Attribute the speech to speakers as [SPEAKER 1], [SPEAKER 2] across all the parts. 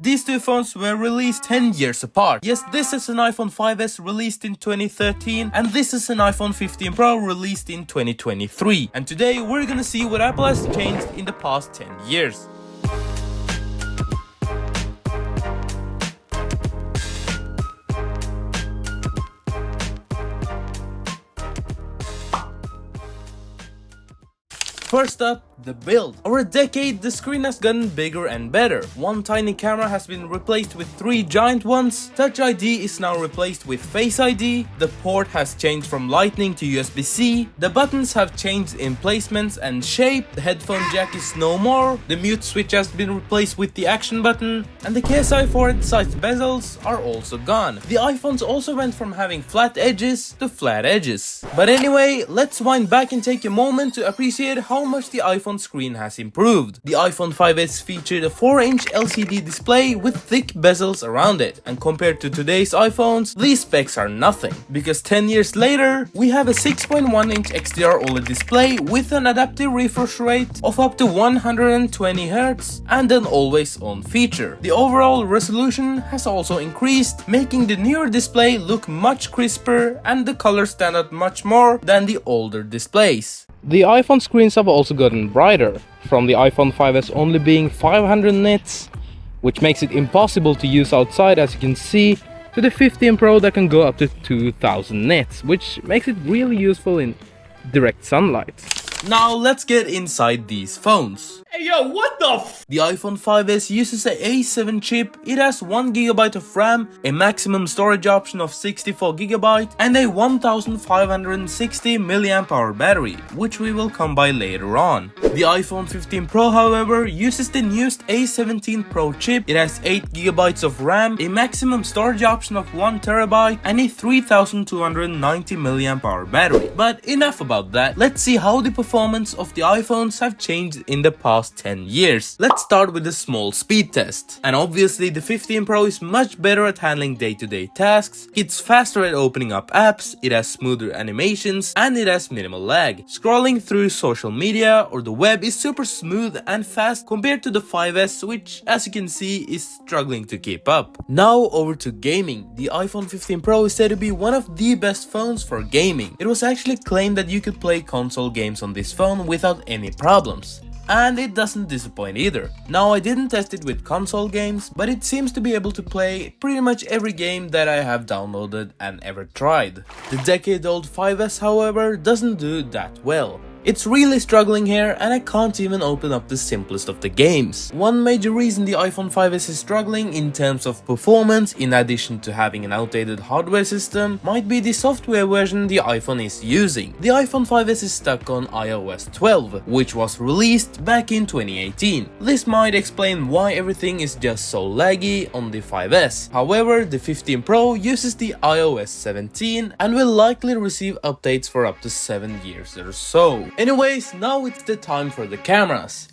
[SPEAKER 1] these two phones were released 10 years apart. Yes, this is an iPhone 5s released in 2013 and this is an iPhone 15 Pro released in 2023. And today we're gonna see what Apple has changed in the past 10 years. First up, the build. Over a decade, the screen has gotten bigger and better. One tiny camera has been replaced with 3 giant ones, Touch ID is now replaced with Face ID, the port has changed from Lightning to USB-C, the buttons have changed in placements and shape, the headphone jack is no more, the mute switch has been replaced with the action button, and the KSI forehead-sized bezels are also gone. The iPhones also went from having flat edges to flat edges. But anyway, let's wind back and take a moment to appreciate how much the iPhone screen has improved. The iPhone 5s featured a 4-inch LCD display with thick bezels around it, and compared to today's iPhones, these specs are nothing. Because 10 years later, we have a 6.1-inch XDR OLED display with an adaptive refresh rate of up to 120Hz and an always-on feature. The overall resolution has also increased, making the newer display look much crisper and the colors stand out much more than the older displays. The iPhone screens have also gotten brighter, from the iPhone 5s only being 500 nits, which makes it impossible to use outside as you can see, to the 15 Pro that can go up to 2000 nits, which makes it really useful in direct sunlight. Now let's get inside these phones. Hey yo, what the f? The iPhone 5s uses a A7 chip, it has 1GB of RAM, a maximum storage option of 64GB, and a 1560 mAh battery, which we will come by later on. The iPhone 15 Pro, however, uses the newest A17 Pro chip, it has 8GB of RAM, a maximum storage option of 1TB, and a 3290 mAh battery. But enough about that, let's see how the performance of the iPhones have changed in the past 10 years. Let's start with a small speed test. And obviously the 15 Pro is much better at handling day-to-day tasks, it's faster at opening up apps, it has smoother animations, and it has minimal lag. Scrolling through social media or the web is super smooth and fast compared to the 5s, which as you can see is struggling to keep up. Now over to gaming. The iPhone 15 Pro is said to be one of the best phones for gaming. It was actually claimed that you could play console games on this phone without any problems. And it doesn't disappoint either. Now I didn't test it with console games, but it seems to be able to play pretty much every game that I have downloaded and ever tried. The decade-old 5s, however, doesn't do that well. It's really struggling here and I can't even open up the simplest of the games. One major reason the iPhone 5s is struggling in terms of performance, in addition to having an outdated hardware system, might be the software version the iPhone is using. The iPhone 5s is stuck on iOS 12, which was released back in 2018. This might explain why everything is just so laggy on the 5s. However, the 15 Pro uses the iOS 17 and will likely receive updates for up to 7 years or so. Anyways, now it's the time for the cameras.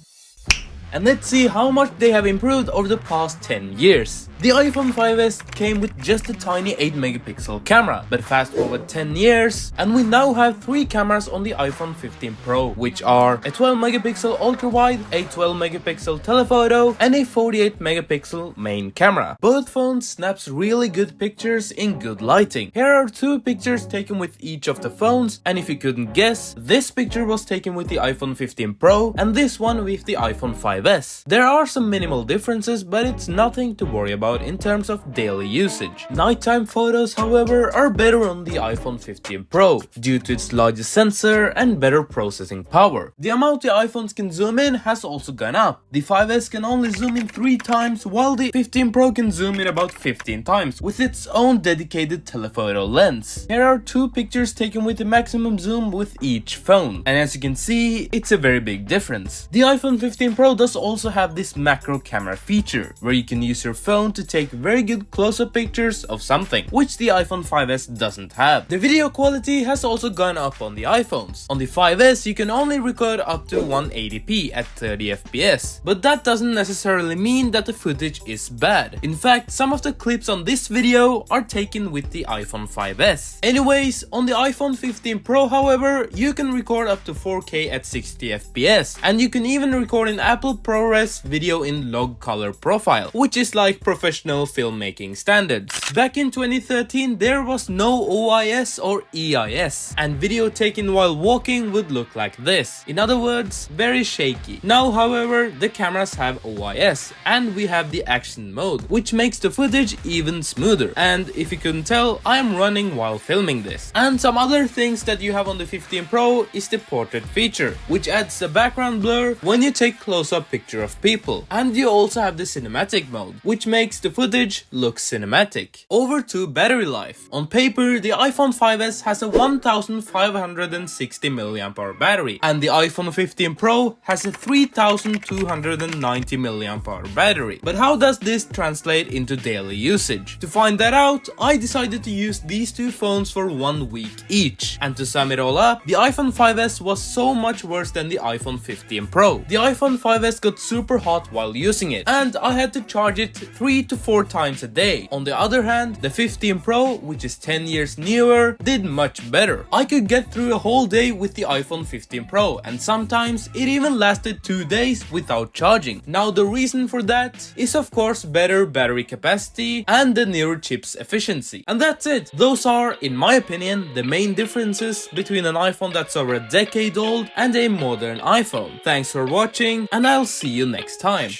[SPEAKER 1] And let's see how much they have improved over the past 10 years. The iPhone 5s came with just a tiny 8-megapixel camera, but fast forward 10 years and we now have 3 cameras on the iPhone 15 Pro, which are a 12-megapixel ultra-wide, a 12-megapixel telephoto, and a 48-megapixel main camera. Both phones snaps really good pictures in good lighting. Here are 2 pictures taken with each of the phones, and if you couldn't guess, this picture was taken with the iPhone 15 Pro and this one with the iPhone 5s. There are some minimal differences, but it's nothing to worry about in terms of daily usage. Nighttime photos, however, are better on the iPhone 15 Pro due to its larger sensor and better processing power. The amount the iPhones can zoom in has also gone up. The 5s can only zoom in 3 times while the 15 Pro can zoom in about 15 times with its own dedicated telephoto lens. Here are 2 pictures taken with the maximum zoom with each phone, and as you can see, it's a very big difference. The iPhone 15 Pro does also have this macro camera feature where you can use your phone to take very good close-up pictures of something, which the iPhone 5s doesn't have. The video quality has also gone up on the iPhones. On the 5s, you can only record up to 180p at 30 FPS, but that doesn't necessarily mean that the footage is bad. In fact, some of the clips on this video are taken with the iPhone 5s. Anyways, on the iPhone 15 Pro, however, you can record up to 4K at 60 FPS, and you can even record in Apple full ProRes video in log color profile, which is like professional filmmaking standards. Back in 2013, there was no OIS or EIS, and video taken while walking would look like this. In other words, very shaky. Now, however, the cameras have OIS, and we have the action mode, which makes the footage even smoother. And if you couldn't tell, I am running while filming this. And some other things that you have on the 15 Pro is the portrait feature, which adds a background blur when you take close-up picture of people. And you also have the cinematic mode, which makes the footage look cinematic. Over to battery life. On paper, the iPhone 5s has a 1560 mAh battery, and the iPhone 15 Pro has a 3290 mAh battery. But how does this translate into daily usage? To find that out, I decided to use these two phones for 1 week each. And to sum it all up, the iPhone 5s was so much worse than the iPhone 15 Pro. The iPhone 5s got super hot while using it, and I had to charge it 3 to 4 times a day. On the other hand, the 15 Pro, which is 10 years newer, did much better. I could get through a whole day with the iPhone 15 Pro, and sometimes it even lasted 2 days without charging. Now the reason for that is of course better battery capacity and the newer chip's efficiency. And that's it. Those are, in my opinion, the main differences between an iPhone that's over a decade old and a modern iPhone. Thanks for watching, and I'll see you next time.